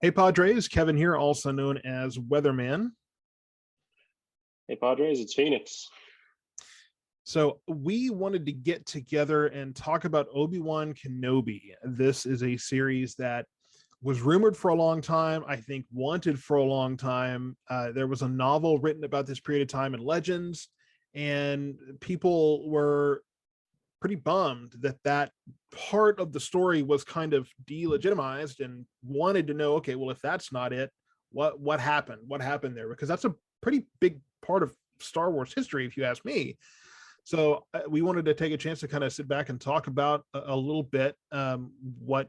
Hey Padres, Kevin here, also known as Weatherman. Hey Padres, it's Phoenix. So we wanted to get together and talk about Obi Wan Kenobi. This is a series that was rumored for a long time, I think wanted for a long time. There was a novel written about this period of time in Legends, and people were pretty bummed that that part of the story was kind of delegitimized and wanted to know, okay, well, if that's not it, what happened? What happened there? Because that's a pretty big part of Star Wars history, if you ask me. So we wanted to take a chance to kind of sit back and talk about a little bit what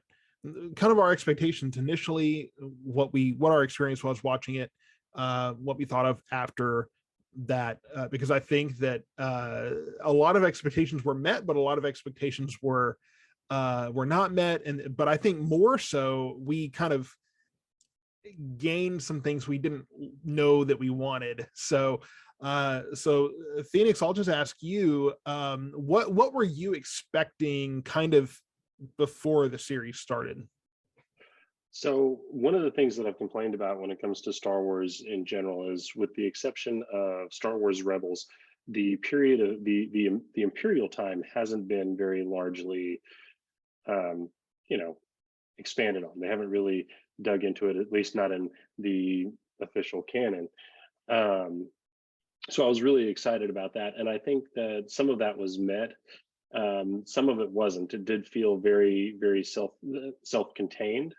kind of our expectations initially, what our experience was watching it, what we thought of after that, because I think that a lot of expectations were met, but a lot of expectations were not met, and but I think more so we kind of gained some things we didn't know that we wanted. So Phoenix, I'll just ask you, what were you expecting kind of before the series started? So, one of the things that I've complained about when it comes to Star Wars in general is, with the exception of Star Wars Rebels, the period of the Imperial Time hasn't been very largely, um, you know, expanded on. They haven't really dug into it, at least not in the official canon. Um, so, I was really excited about that, and I think that some of that was met. Some of it wasn't. It did feel very self-contained,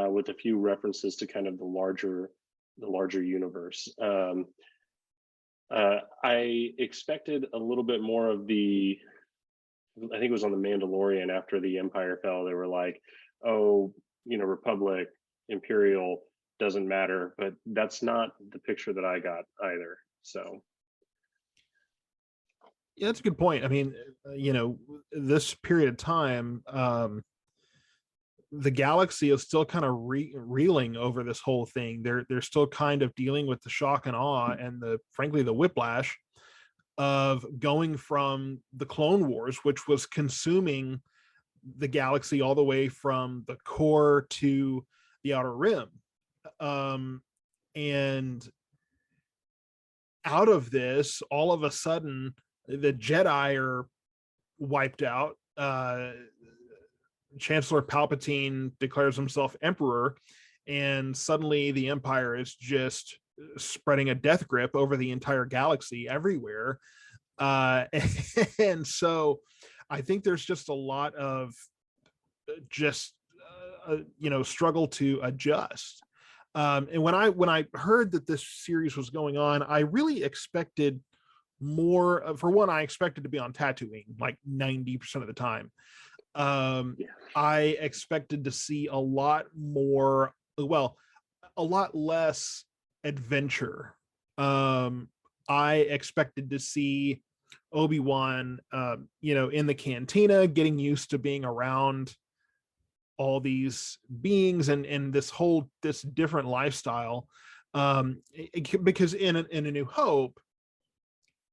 with a few references to kind of the larger universe. I expected a little bit more of the. I think it was on the Mandalorian after the Empire fell. They were like, "Oh, Republic, Imperial doesn't matter," but that's not the picture that I got either. So Yeah, that's a good point. I mean, this period of time, the galaxy is still kind of reeling over this whole thing. They're still kind of dealing with the shock and awe and the frankly the whiplash of going from the Clone Wars, which was consuming the galaxy all the way from the core to the outer rim. Um, and out of this, all of a sudden, the Jedi are wiped out. Chancellor Palpatine declares himself emperor, and suddenly the Empire is just spreading a death grip over the entire galaxy everywhere. Uh, and so I think there's just a lot of just struggle to adjust. And when I heard that this series was going on, I really expected more. For one, I expected to be on Tatooine like 90% of the time. um yeah, I expected to see a lot more, well, a lot less adventure. I expected to see Obi-Wan in the cantina, getting used to being around all these beings and this different lifestyle. Because in a New Hope,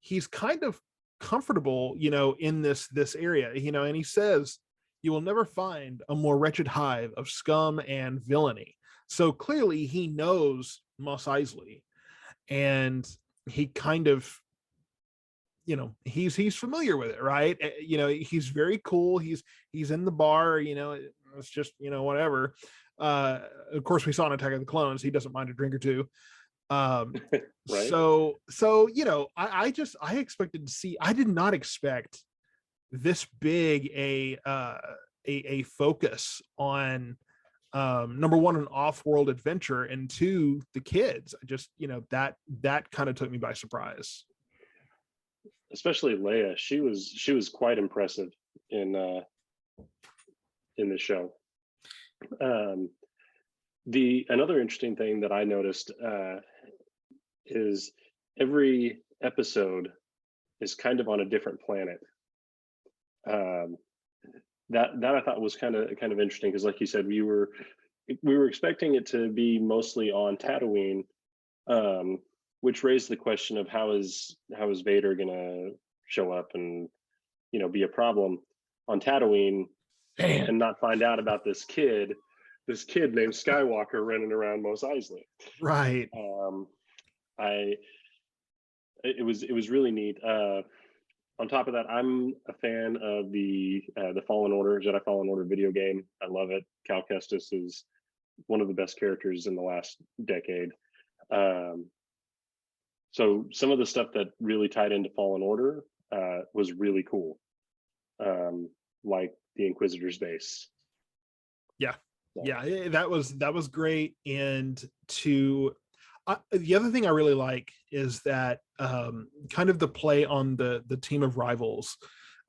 he's kind of comfortable, in this area, and he says, "You will never find a more wretched hive of scum and villainy." So clearly, he knows Mos Eisley, and he kind of, he's familiar with it, right? He's very cool. He's in the bar. It's just whatever. Of course, we saw in Attack of the Clones, he doesn't mind a drink or two. um right. so I expected to see, I did not expect this big a focus on, number one, an off-world adventure, and two, the kids. I just, that kind of took me by surprise. Especially Leia, she was quite impressive in the show. Um, the Another interesting thing that I noticed, is every episode is kind of on a different planet. Um, that I thought was kind of interesting, because, like you said, we were expecting it to be mostly on Tatooine, um, which raised the question of how is Vader gonna show up and be a problem on Tatooine Man. and not find out about this kid. this kid named Skywalker running around Mos Eisley. Right. I it was really neat. On top of that, I'm a fan of the Fallen Order, Jedi Fallen Order video game. I love it. Cal Kestis is one of the best characters in the last decade. So some of the stuff that really tied into Fallen Order was really cool, like the Inquisitor's base. Yeah, So, yeah, that was great. And the other thing I really like is that kind of the play on the team of rivals.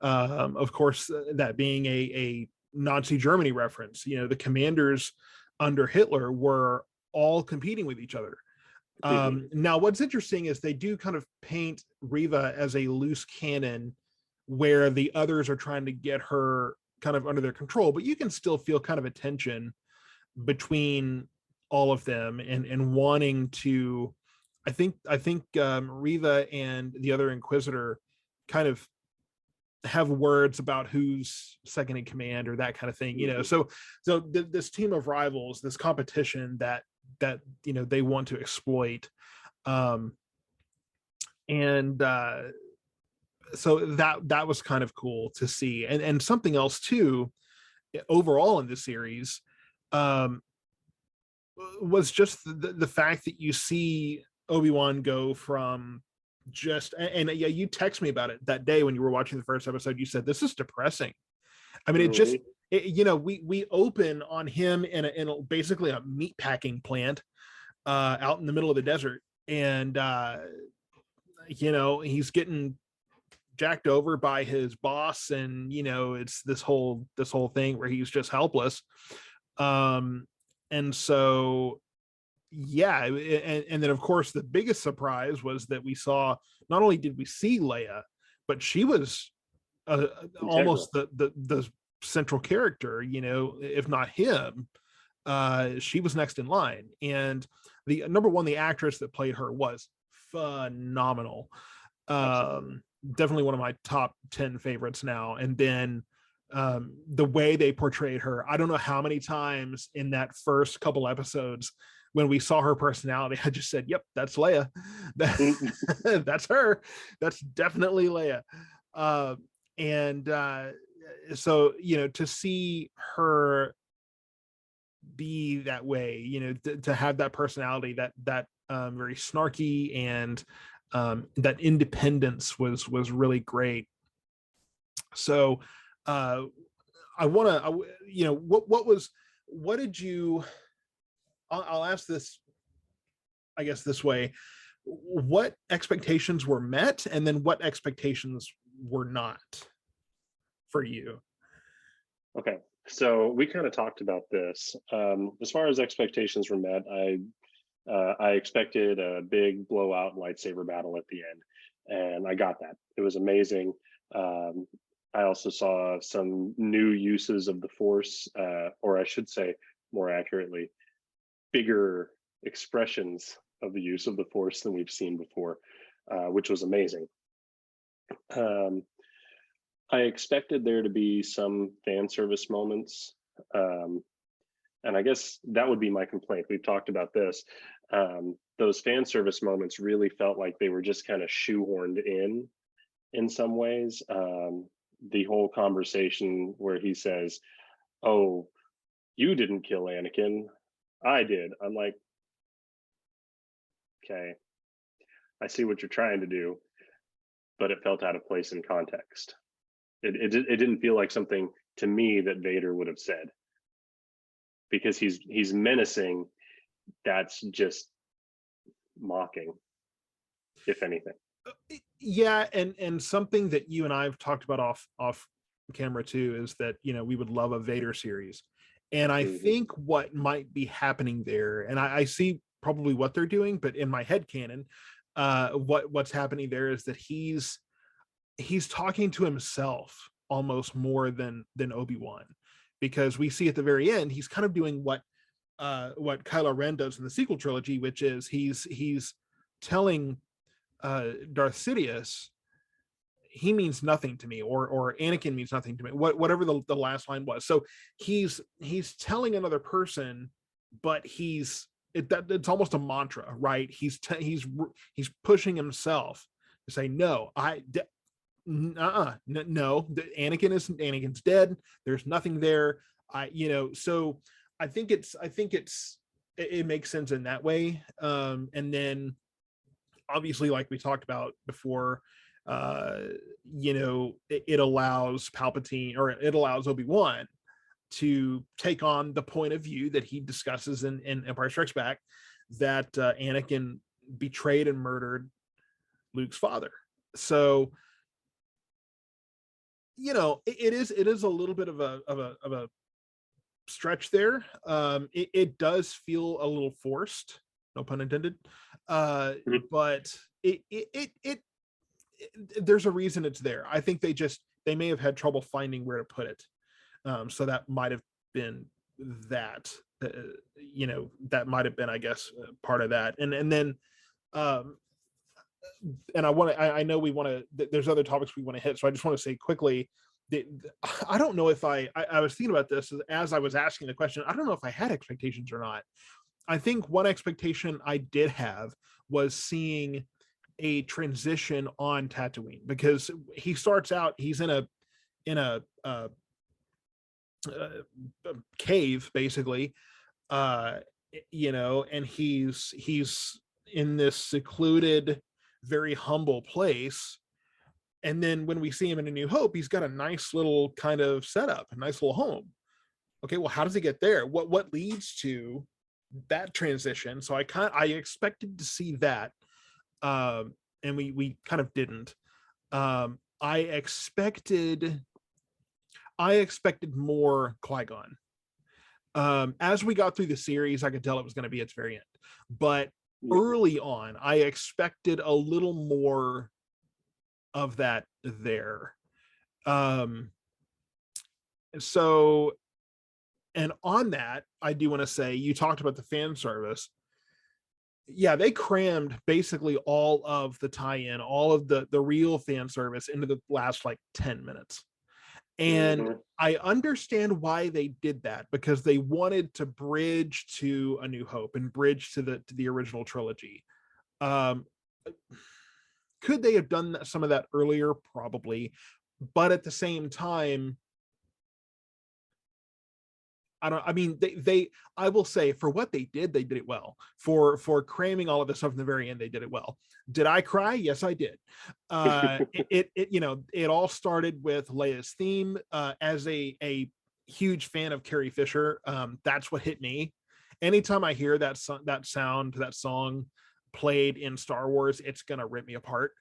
Of course, that being a Nazi Germany reference. You know, the commanders under Hitler were all competing with each other. Now, what's interesting is they do kind of paint Riva as a loose cannon, where the others are trying to get her kind of under their control, but you can still feel kind of a tension between all of them and wanting to. I think Riva and the other Inquisitor kind of have words about who's second in command or that kind of thing, you know. So this team of rivals, this competition that you know they want to exploit, and so that was kind of cool to see. And something else too overall in this series was just the fact that you see Obi-Wan go from just, and yeah, you text me about it that day when you were watching the first episode. You said, this is depressing. I mean, you know, we open on him in a basically a meat packing plant out in the middle of the desert, and you know, he's getting jacked over by his boss, and you know, it's this whole thing where he's just helpless. And so yeah, and then of course the biggest surprise was that we saw, not only did we see Leia, but she was almost the central character, you know, if not him. She was next in line, and the number one, the actress that played her was phenomenal. Definitely one of my top 10 favorites now. And then the way they portrayed her, I don't know how many times in that first couple episodes when we saw her personality, I just said, yep, that's Leia. That's her. That's definitely Leia. And so, you know, to see her be that way, you know, to have that personality, that very snarky, and that independence was really great. So I want to, you know, what did you, I'll ask this, I guess this way, what expectations were met, and then what expectations were not for you? Okay, so we kind of talked about this. As far as expectations were met, I expected a big blowout lightsaber battle at the end, and I got that. It was amazing. I also saw some new uses of the Force, or I should say, more accurately, bigger expressions of the use of the Force than we've seen before, which was amazing. I expected there to be some fan service moments, and I guess that would be my complaint. We've talked about this. Those fan service moments really felt like they were just kind of shoehorned in some ways. The whole conversation where he says, "Oh, you didn't kill Anakin, I did." I'm like, okay, I see what you're trying to do, but it felt out of place in context. It didn't feel like something to me that Vader would have said, because he's menacing. That's just mocking, if anything. Yeah, and something that you and I've talked about off camera too is that, you know, we would love a Vader series. And I think what might be happening there, and I see probably what they're doing, but in my head canon, what's happening there is that he's talking to himself almost more than Obi-Wan, because we see at the very end he's kind of doing what Kylo Ren does in the sequel trilogy, which is he's telling Darth Sidious, he means nothing to me, or Anakin means nothing to me, whatever the last line was. So he's telling another person, but it's almost a mantra, right? He's pushing himself to say, no, no, Anakin's dead. There's nothing there. So I think it makes sense in that way. And then obviously, like we talked about before, it allows Palpatine, or it allows Obi-Wan to take on the point of view that he discusses in Empire Strikes Back, that Anakin betrayed and murdered Luke's father. So it is a little bit of a stretch there. It does feel a little forced, no pun intended, but it there's a reason it's there. I think they may have had trouble finding where to put it, so that might have been that. That might have been, I guess, part of that. And then and I know we want to, there's other topics we want to hit, so I just want to say quickly that I don't know if I was thinking about this as I was asking the question. I don't know if I had expectations or not. I think one expectation I did have was seeing a transition on Tatooine, because he starts out, he's in a cave basically, and he's in this secluded, very humble place. And then when we see him in A New Hope, he's got a nice little kind of setup, a nice little home. Okay, well, how does he get there? What leads to that transition? So I expected to see that, and we kind of didn't. I expected more Qui-Gon. As we got through the series, I could tell it was going to be its very end, but early on, I expected a little more of that there. So, and on that, I do want to say, you talked about the fan service. Yeah, they crammed basically all of the tie-in, all of the real fan service into the last like 10 minutes. And I understand why they did that, because they wanted to bridge to A New Hope and bridge to the original trilogy. Could they have done some of that earlier? Probably. But at the same time, I will say, for what they did it well. For cramming all of this stuff in the very end, they did it well. Did I cry? Yes, I did. It all started with Leia's theme. As a huge fan of Carrie Fisher, that's what hit me. Anytime I hear that song played in Star Wars, it's gonna rip me apart.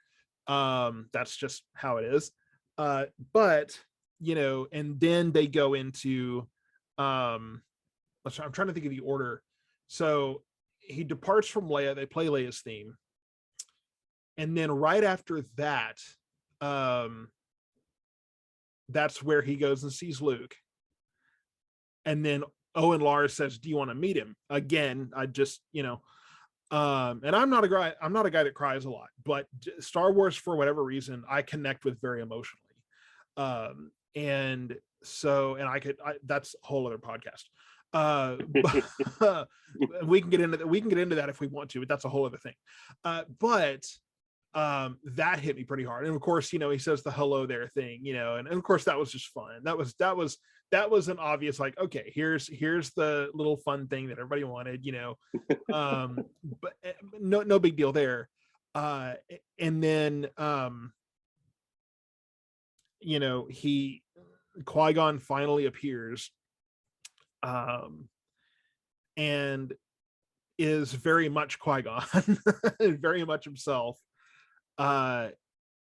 That's just how it is. But and then they go into I'm trying to think of the order. So he departs from Leia, they play Leia's theme, and then right after that, that's where he goes and sees Luke, and then Owen Lars says, do you want to meet him again? I just and I'm not a guy that cries a lot, but Star Wars, for whatever reason, I connect with very emotionally. And so, and that's a whole other podcast. We can get into that if we want to, but that's a whole other thing. But that hit me pretty hard. And of course, he says the hello there thing, and of course that was just fun. That was an obvious, like, okay, here's the little fun thing that everybody wanted, but no big deal there. And then Qui-Gon finally appears, and is very much Qui-Gon, very much himself. And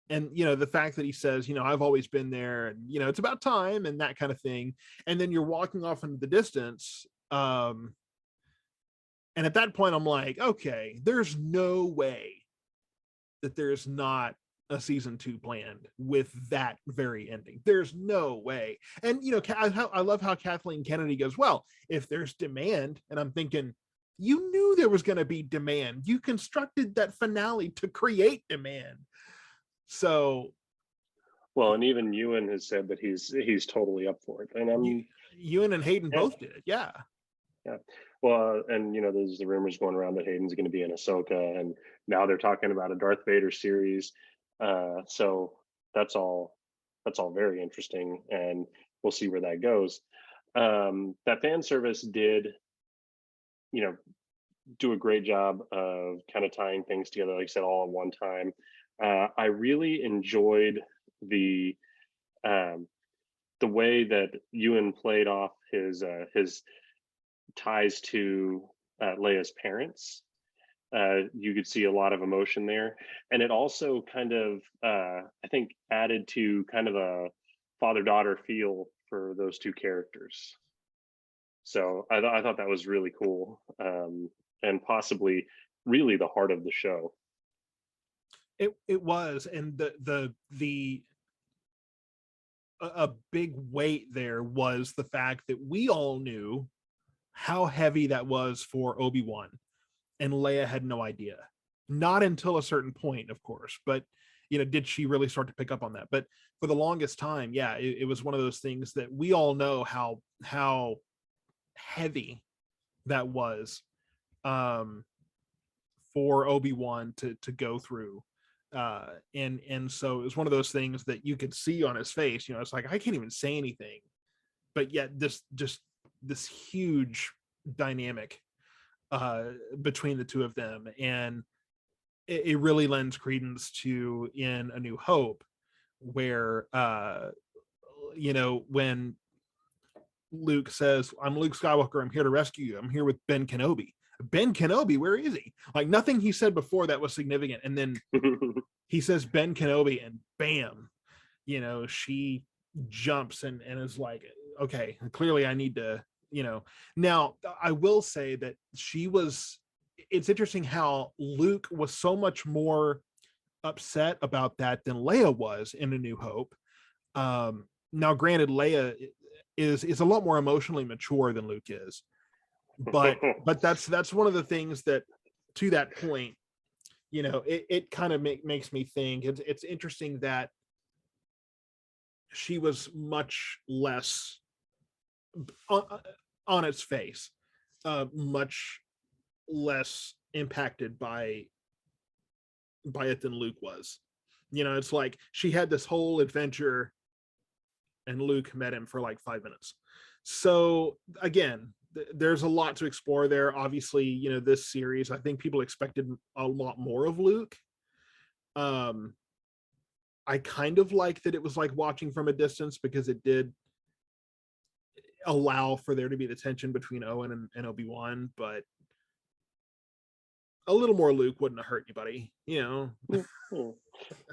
the fact that he says, I've always been there, and it's about time, and that kind of thing. And then you're walking off into the distance, and at that point I'm like, okay, there's no way that there's not a season 2 planned with that very ending. There's no way. And I love how Kathleen Kennedy goes, well, if there's demand, and I'm thinking, you knew there was going to be demand. You constructed that finale to create demand. So Well, and even Ewan has said that he's totally up for it, and I'm Ewan and Hayden yeah, both did it. Yeah. yeah. Well, and there's the rumors going around that Hayden's going to be in Ahsoka, and now they're talking about a Darth Vader series. So that's all very interesting, and we'll see where that goes. That fan service did, you know, do a great job of kind of tying things together, like I said, all at one time. I really enjoyed the um, the way that Ewan played off his ties to Leia's parents. You could see a lot of emotion there, and it also kind of I think added to kind of a father-daughter feel for those two characters. So I thought that was really cool, and possibly really the heart of the show. It was, and the a big weight there was the fact that we all knew how heavy that was for Obi-Wan, and Leia had no idea. Not until a certain point, of course, but did she really start to pick up on that? But for the longest time, yeah, it was one of those things that we all know how heavy that was, um, for Obi-Wan to go through. And so it was one of those things that you could see on his face. It's like, I can't even say anything, but yet this huge dynamic between the two of them, and it really lends credence to in A New Hope, where when Luke says, "I'm Luke Skywalker, I'm here to rescue you, I'm here with Ben Kenobi." Ben Kenobi, where is he? Like, nothing he said before that was significant, and then he says Ben Kenobi, and bam, she jumps and is like, okay, clearly I need to, now I will say that it's interesting how Luke was so much more upset about that than Leia was in A New Hope. Now granted, Leia is a lot more emotionally mature than Luke is, but that's one of the things that, to that point, it kind of makes me think it's interesting that she was much less on its face, much less impacted by it than Luke was. It's like she had this whole adventure and Luke met him for like 5 minutes. So again, there's a lot to explore there. Obviously, this series, I think people expected a lot more of Luke. I kind of like that it was like watching from a distance, because it did allow for there to be the tension between Owen and Obi-Wan, but a little more Luke wouldn't have hurt anybody,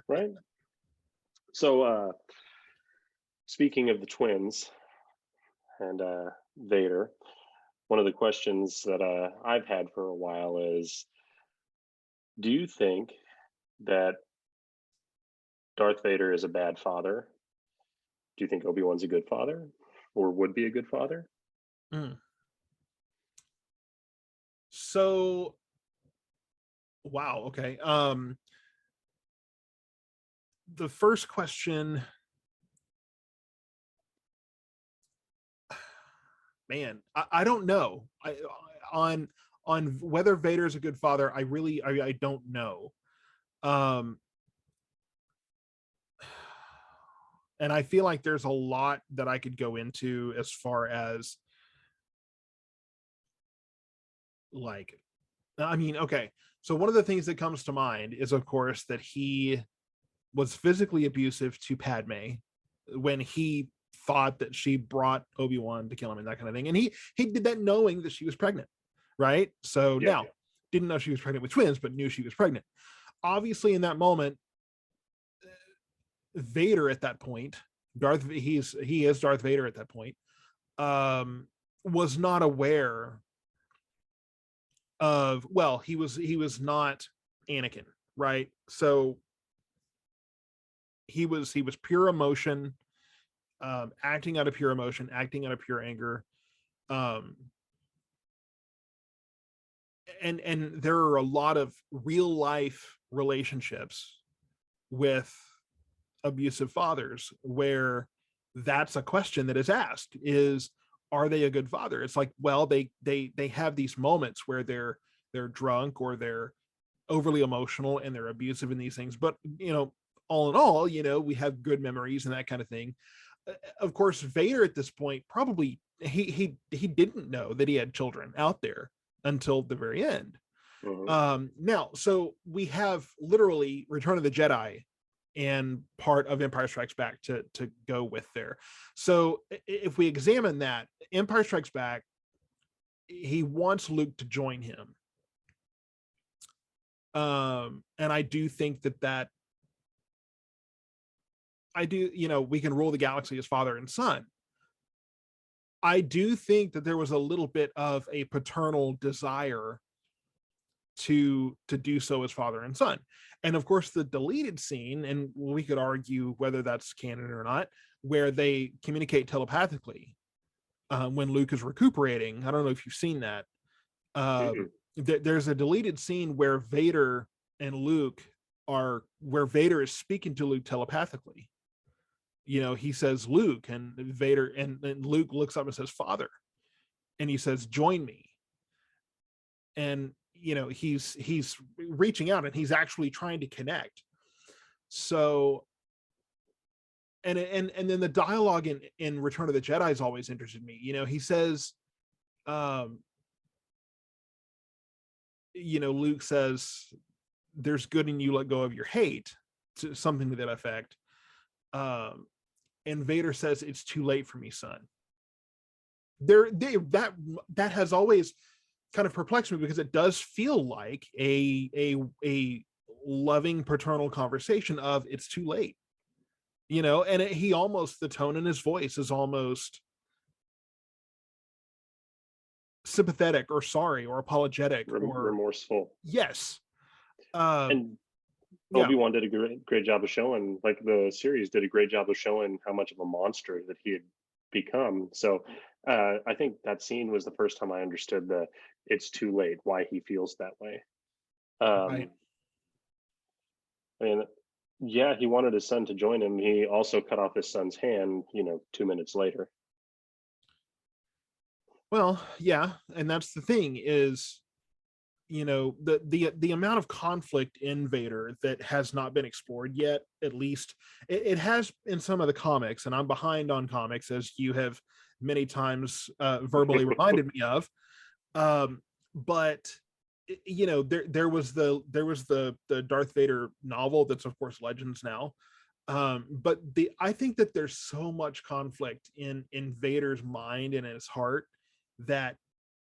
Right. So speaking of the twins and Vader, one of the questions that I've had for a while is, do you think that Darth Vader is a bad father? Do you think Obi-Wan's a good father, or would be a good father? Mm. So, wow. Okay. The first question, man, I don't know. On whether Vader's a good father, I don't know. And I feel like there's a lot that I could go into as far as, like, I mean, okay. So one of the things that comes to mind is, of course, that he was physically abusive to Padme when he thought that she brought Obi-Wan to kill him and that kind of thing. And he did that knowing that she was pregnant, right? So Yeah. now, didn't know she was pregnant with twins, but knew she was pregnant. Obviously, in that moment, Vader at that point, he is Darth Vader at that point, was not aware of, well, he was not Anakin, right? So he was pure emotion, acting out of pure emotion, acting out of pure anger. And there are a lot of real life relationships with abusive fathers, where that's a question that is asked, is, are they a good father? It's like, well, they have these moments where they're drunk or they're overly emotional and they're abusive in these things, but all in all, we have good memories and that kind of thing. Of course, Vader at this point probably he didn't know that he had children out there until the very end. Now, so we have literally Return of the Jedi and part of Empire Strikes Back to go with there. So if we examine that, Empire Strikes Back, he wants Luke to join him. And I do think that I do, we can rule the galaxy as father and son. I do think that there was a little bit of a paternal desire to do so as father and son. And of course, the deleted scene, and we could argue whether that's canon or not, where they communicate telepathically when Luke is recuperating. I don't know if you've seen that. There's a deleted scene where Vader and Luke where Vader is speaking to Luke telepathically. He says Luke, and Vader and Luke looks up and says father, and he says join me. And he's reaching out and he's actually trying to connect. So and then the dialogue in Return of the Jedi has always interested me. He says Luke says there's good in you, let go of your hate, something to that effect. And Vader says it's too late for me, son. That has always kind of perplexed me, because it does feel like a loving paternal conversation of it's too late, and he almost, the tone in his voice is almost sympathetic or sorry or apologetic or remorseful. Yes. And Obi-Wan did a great job of showing, like the series did a great job of showing how much of a monster that he had become. So I think that scene was the first time I understood the it's too late, why he feels that way. Right. I mean, yeah, he wanted his son to join him. He also cut off his son's hand, 2 minutes later. Well, yeah, and that's the thing is, the amount of conflict in Vader that has not been explored yet. At least it has in some of the comics, and I'm behind on comics, as you have many times verbally reminded me of. But there was the Darth Vader novel that's of course Legends now. But I think that there's so much conflict in Vader's mind and in his heart that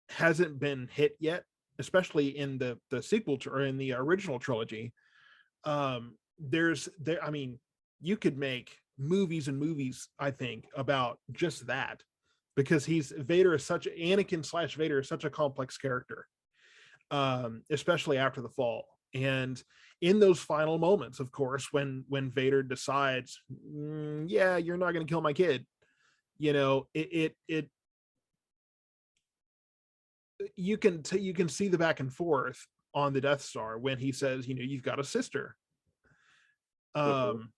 hasn't been hit yet, especially in the sequel or in the original trilogy. I mean, you could make movies and movies, I think, about just that, because Anakin / Vader is such a complex character, especially after the fall. And in those final moments, of course, when Vader decides, yeah, you're not going to kill my kid, you can see the back and forth on the Death Star when he says, you've got a sister. And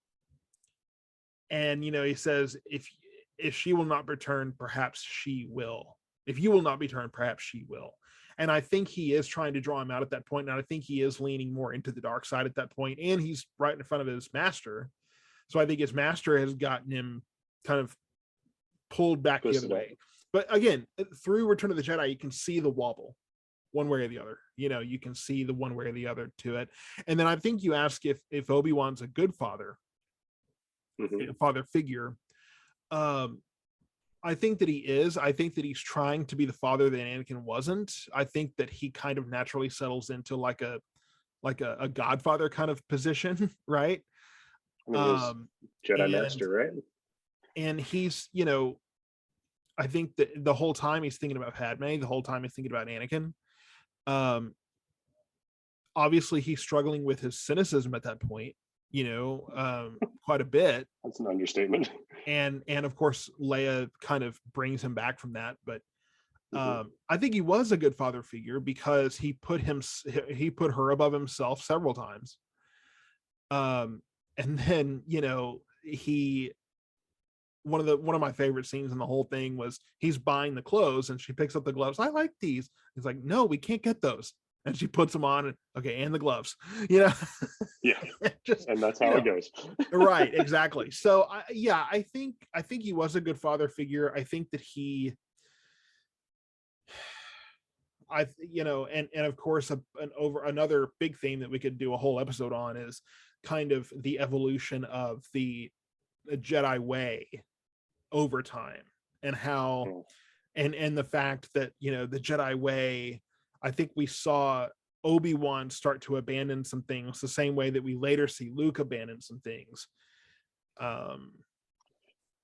he says, if she will not return, perhaps she will. If you will not return, perhaps she will. And I think he is trying to draw him out at that point, and I think he is leaning more into the dark side at that point, and he's right in front of his master. So I think his master has gotten him kind of pulled back the other way. But again, through Return of the Jedi, you can see the wobble one way or the other. You can see the one way or the other to it. And then I think you ask if Obi-Wan's a good father, father figure. I think that he is. I think that he's trying to be the father that Anakin wasn't. I think that he kind of naturally settles into like a godfather kind of position, right? I mean, Jedi Master, right? And he's, I think that the whole time he's thinking about Padme, the whole time he's thinking about Anakin. Obviously he's struggling with his cynicism at that point, quite a bit. That's an understatement. And of course Leia kind of brings him back from that, but I think he was a good father figure because he put her above himself several times. And then, he one of my favorite scenes in the whole thing was he's buying the clothes and she picks up the gloves. I like these. He's like, no, we can't get those. And she puts them on and okay, and the gloves, Yeah, just, and that's how it goes. right, exactly. So I think he was a good father figure. I think that and of course another big theme that we could do a whole episode on is kind of the evolution of the Jedi way over time, and how Mm. and the fact that the Jedi way, I think we saw Obi-Wan start to abandon some things the same way that we later see Luke abandon some things, um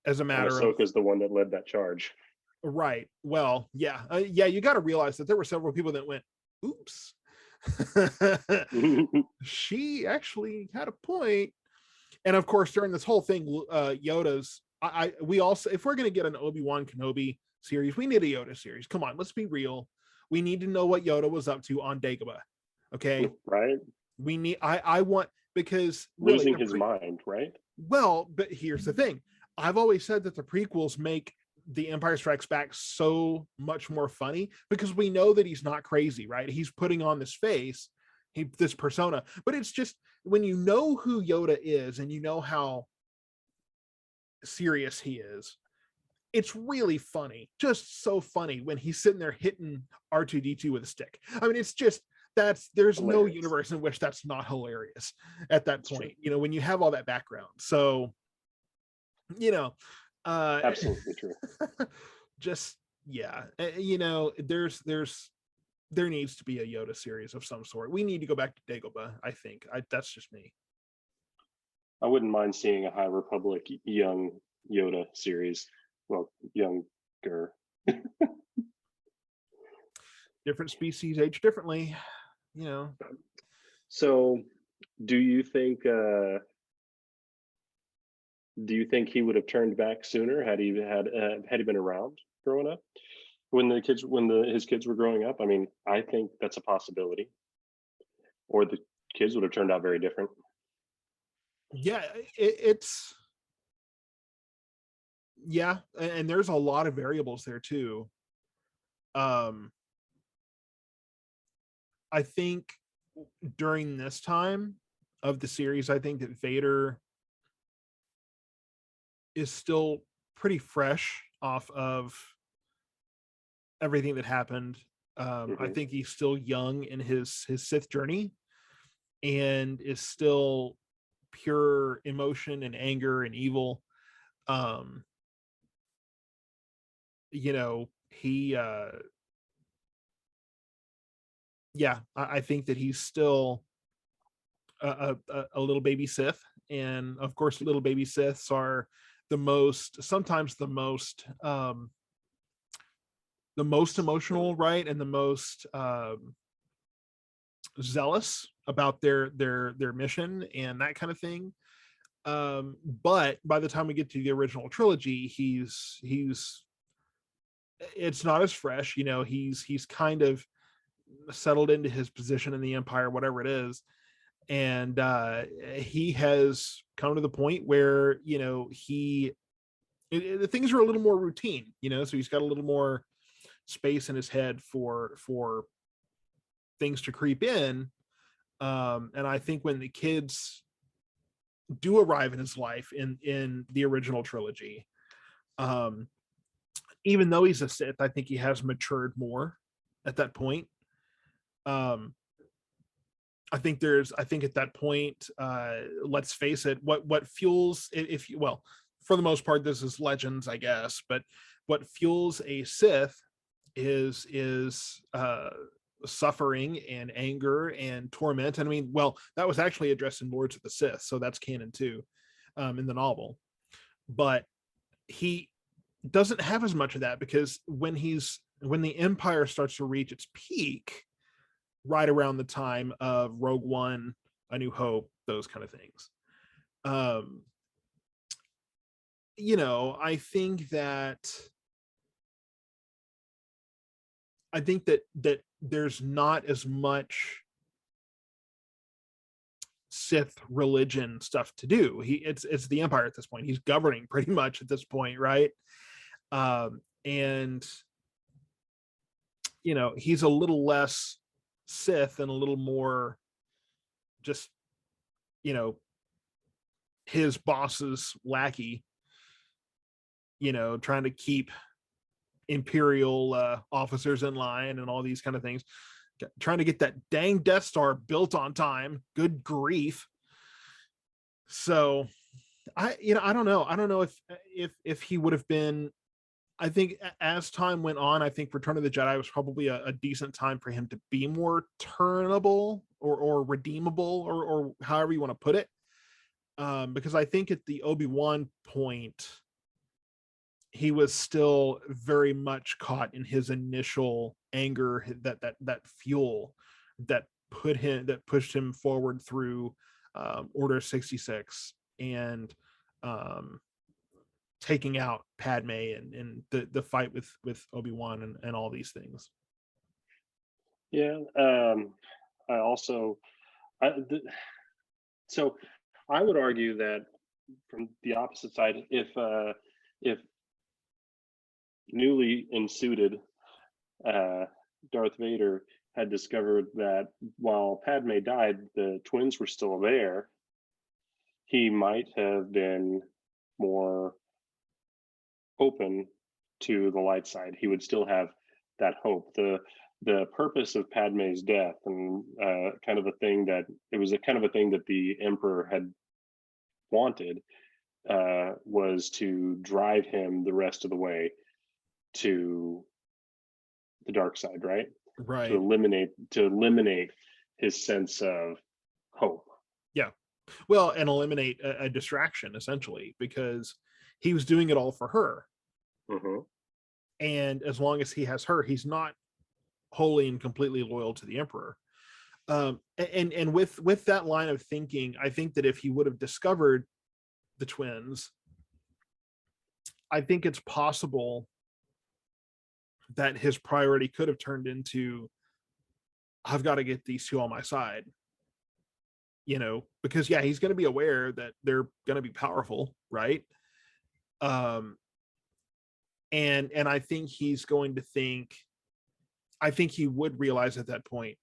as a And matter of Ahsoka's the one that led that charge. right. Well, yeah, you got to realize that there were several people that went, oops. She actually had a point. And of course, during this whole thing, Yoda's we also, if we're going to get an Obi Wan Kenobi series, we need a Yoda series. Come on, let's be real. We need to know what Yoda was up to on Dagobah. Okay, Right? we need. I want, because really, Losing his mind, right? well, but here's the thing. I've always said that the prequels make The Empire Strikes Back so much more funny because we know that he's not crazy, right? He's putting on this face, this persona, but it's just when you know who Yoda is and you know how serious he is, it's really funny, just so funny when he's sitting there hitting R2D2 with a stick. I mean, it's just, there's no Hilarious. universe in which that's not hilarious at that It's true. point, when you have all that background. So, you know, uh Absolutely true. just yeah, there needs to be a Yoda series of some sort. We need to go back to Dagobah. I think that's just me. I wouldn't mind seeing a High Republic young Yoda series. Well, younger. Different species age differently, you know. So, do you think he would have turned back sooner had he been around growing up when his kids were growing up? I mean, I think that's a possibility. Or the kids would have turned out very different. Yeah, it's yeah, and there's a lot of variables there too. um I think during this time of the series, I think that Vader is still pretty fresh off of everything that happened. I Hmm. think he's still young in his Sith journey and is still pure emotion and anger and evil. Um, he yeah, I think that he's still a little baby Sith, and of course, little baby Siths are sometimes the most emotional, right, and the most zealous about their mission and that kind of thing. But by the time we get to the original trilogy, he's it's not as fresh. He's kind of settled into his position in the Empire, whatever it is, and he has come to the point where things are a little more routine. So he's got a little more space in his head for things to creep in. And I think when the kids do arrive in his life in the original trilogy, um, even though he's a Sith, I think he has matured more at that point. Um, I think at that point, let's face it, what fuels, if you, well, for the most part, this is legends, I guess, but what fuels a Sith is suffering and anger and torment. And I mean, well, that was actually addressed in Lords of the Sith, so that's canon too, in the novel. But he doesn't have as much of that because when the Empire starts to reach its peak, right around the time of Rogue One, A New Hope, those kind of things. Um, I think that there's not as much Sith religion stuff to do. It's the Empire at this point. He's governing pretty much at this point, right? And he's a little less Sith and a little more just his boss's lackey, trying to keep Imperial officers in line and all these kind of things, trying to get that dang Death Star built on time. Good grief. So I don't know if he would have been. I think as time went on, I think Return of the Jedi was probably a decent time for him to be more turnable or redeemable or however you want to put it. Because I think at the Obi-Wan point, he was still very much caught in his initial anger, that fuel that pushed him forward through Order 66 and taking out Padme and the fight with Obi-Wan and all these things. Yeah. I also, so I would argue that from the opposite side, if newly ensuited Darth Vader had discovered that while Padme died, the twins were still there, he might have been more open to the light side. He would still have that hope. The purpose of Padme's death and kind of a thing that the Emperor had wanted was to drive him the rest of the way to the dark side, right? Right. To eliminate his sense of hope. Yeah. Well, and eliminate a distraction essentially, because he was doing it all for her. Mm-hmm. And as long as he has her, he's not wholly and completely loyal to the Emperor. And with that line of thinking, I think that if he would have discovered the twins, I think it's possible that his priority could have turned into, I've got to get these two on my side, because yeah, he's going to be aware that they're going to be powerful, right? And I think he's going to think, I think he would realize at that point,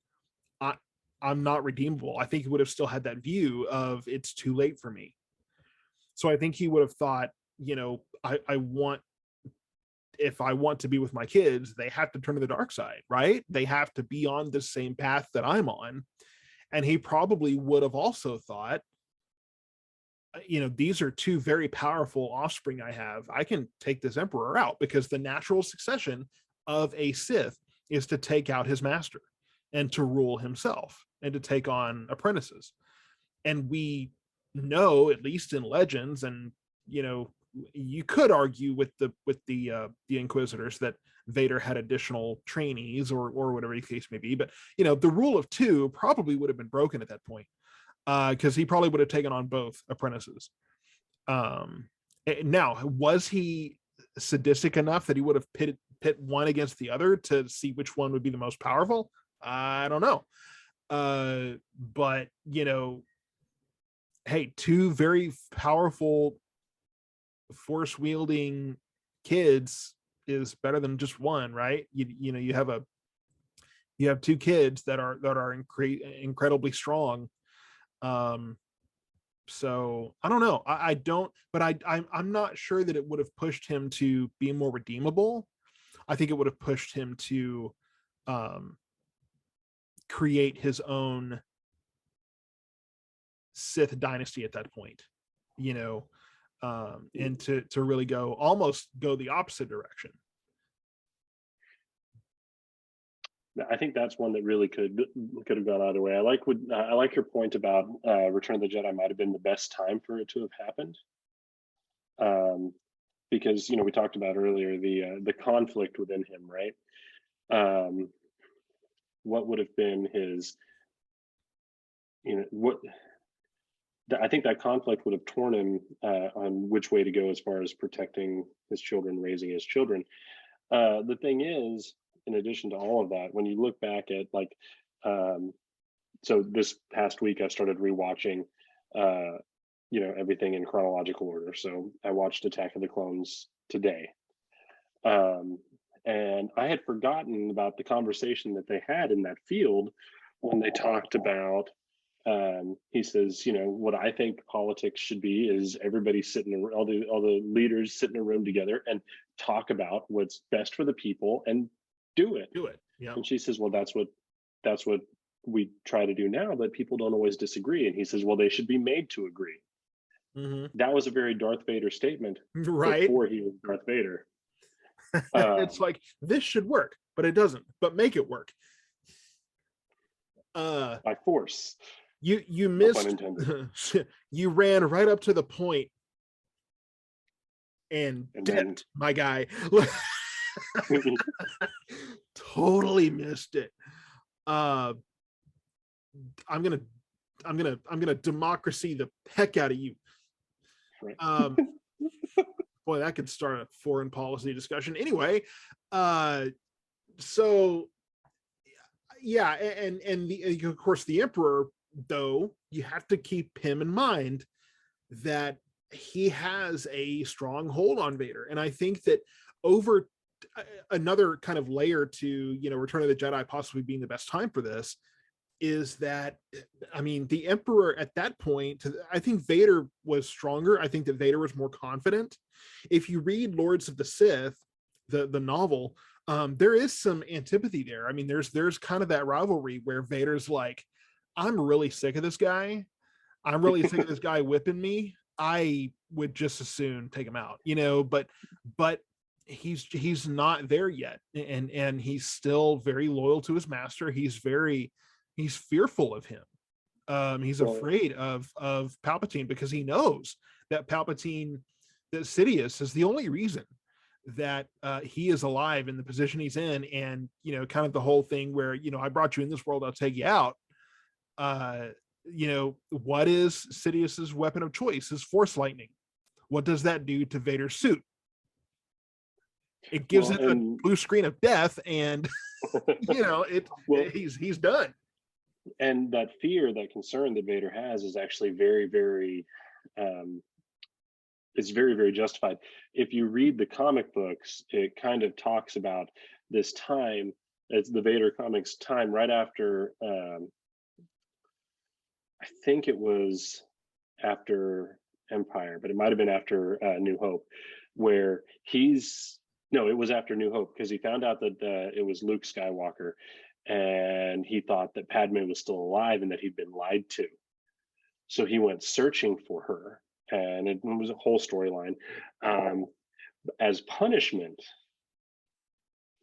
I'm not redeemable. I think he would have still had that view of it's too late for me. So I think he would have thought, if I want to be with my kids, they have to turn to the dark side, right? They have to be on the same path that I'm on. And he probably would have also thought, these are two very powerful offspring I have. I can take this Emperor out, because the natural succession of a Sith is to take out his master and to rule himself and to take on apprentices. And we know, at least in legends, and you could argue with the Inquisitors that Vader had additional trainees or whatever the case may be, but the rule of two probably would have been broken at that point, because he probably would have taken on both apprentices. Now, was he sadistic enough that he would have pit one against the other to see which one would be the most powerful? I don't know. But hey, two very powerful force wielding kids is better than just one, right? You have two kids that are incredibly strong. So I don't know. I don't, but I'm not sure that it would have pushed him to be more redeemable. I think it would have pushed him to create his own Sith dynasty at that point, and to really almost go the opposite direction. I think that's one that really could have gone either way. I like your point about Return of the Jedi might have been the best time for it to have happened, because we talked about earlier the conflict within him, right? What would have been his, what I think that conflict would have torn him on which way to go as far as protecting his children, raising his children. The thing is, in addition to all of that, when you look back at so this past week I started rewatching, uh, everything in chronological order. So I watched Attack of the Clones today, um, and I had forgotten about the conversation that they had in that field when they talked about. He says, what I think politics should be is everybody sitting, all the leaders sit in a room together and talk about what's best for the people and do it. Do it. Yeah. And she says, well, that's what we try to do now, but people don't always disagree. And he says, well, they should be made to agree. Mm-hmm. That was a very Darth Vader statement Right. before he was Darth Vader. It's like, this should work, but it doesn't. But make it work. By force. You No missed. pun intended. You ran right up to the point and dipped, my guy. Totally missed it. I'm gonna democracy the heck out of you. Right. Boy, that could start a foreign policy discussion. Anyway, so yeah, and of course the Emperor, though, you have to keep him in mind that he has a strong hold on Vader, and I think that over another kind of layer to Return of the Jedi possibly being the best time for this is that, I mean, the Emperor at that point, I think Vader was stronger. I think that Vader was more confident. If you read Lords of the Sith, the novel, there is some antipathy there. I mean, there's kind of that rivalry where Vader's like, I'm really sick of this guy. I'm really sick of this guy whipping me. I would just as soon take him out, but he's not there yet. And he's still very loyal to his master. He's fearful of him. He's afraid of Palpatine because he knows that Sidious is the only reason that he is alive in the position he's in. And, kind of the whole thing where, I brought you in this world, I'll take you out. What is Sidious's weapon of choice? His Force lightning. What does that do to Vader's suit? It gives it a blue screen of death, and he's done. And that fear, that concern that Vader has is actually very, very, it's very, very justified. If you read the comic books, it kind of talks about this time. It's the Vader comics time right after, I think it was after Empire, but it might have been after New Hope, where it was after New Hope, because he found out that it was Luke Skywalker, and he thought that Padme was still alive and that he'd been lied to. So he went searching for her, and it was a whole storyline. As punishment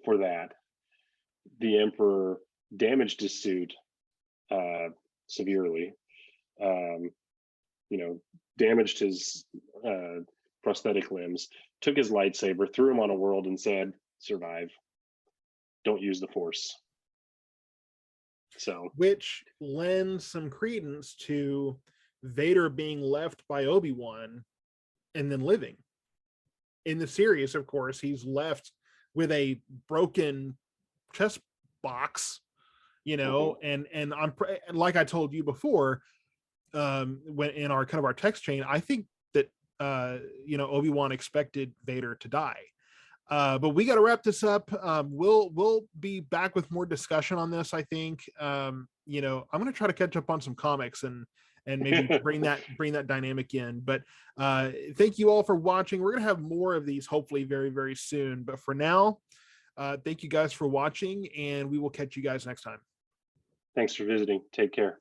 for that, the Emperor damaged his suit severely, damaged his prosthetic limbs, took his lightsaber, threw him on a world, and said, survive. Don't use the Force. So, which lends some credence to Vader being left by Obi-Wan and then living. In the series, of course, he's left with a broken chest box, and I'm like I told you before, when in our kind of our text chain, I think that Obi-Wan expected Vader to die. But we got to wrap this up. We'll be back with more discussion on this. I think, I'm going to try to catch up on some comics and maybe bring that dynamic in. But thank you all for watching. We're going to have more of these hopefully very, very soon. But for now, thank you guys for watching, and we will catch you guys next time. Thanks for visiting. Take care.